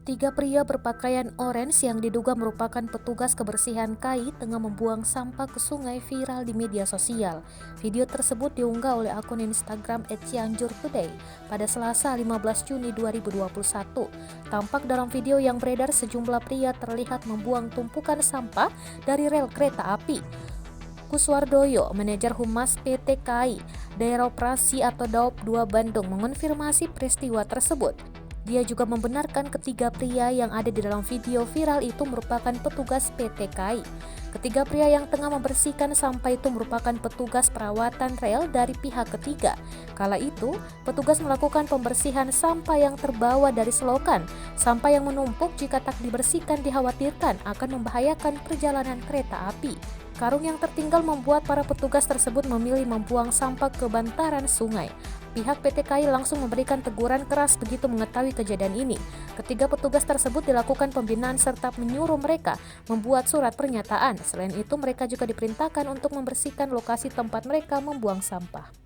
Tiga pria berpakaian orange yang diduga merupakan petugas kebersihan KAI tengah membuang sampah ke sungai viral di media sosial. Video tersebut diunggah oleh akun Instagram @cianjurtoday pada Selasa 15 Juni 2021. Tampak dalam video yang beredar sejumlah pria terlihat membuang tumpukan sampah dari rel kereta api. Kuswardoyo, manajer humas PT KAI, Daerah Operasi atau Daop 2 Bandung, mengonfirmasi peristiwa tersebut. Dia juga membenarkan ketiga pria yang ada di dalam video viral itu merupakan petugas PT KAI. Ketiga pria yang tengah membersihkan sampah itu merupakan petugas perawatan rel dari pihak ketiga. Kala itu, petugas melakukan pembersihan sampah yang terbawa dari selokan. Sampah yang menumpuk jika tak dibersihkan dikhawatirkan akan membahayakan perjalanan kereta api. Karung yang tertinggal membuat para petugas tersebut memilih membuang sampah ke bantaran sungai. Pihak PT KAI langsung memberikan teguran keras begitu mengetahui kejadian ini. Ketiga petugas tersebut dilakukan pembinaan serta menyuruh mereka membuat surat pernyataan. Selain itu, mereka juga diperintahkan untuk membersihkan lokasi tempat mereka membuang sampah.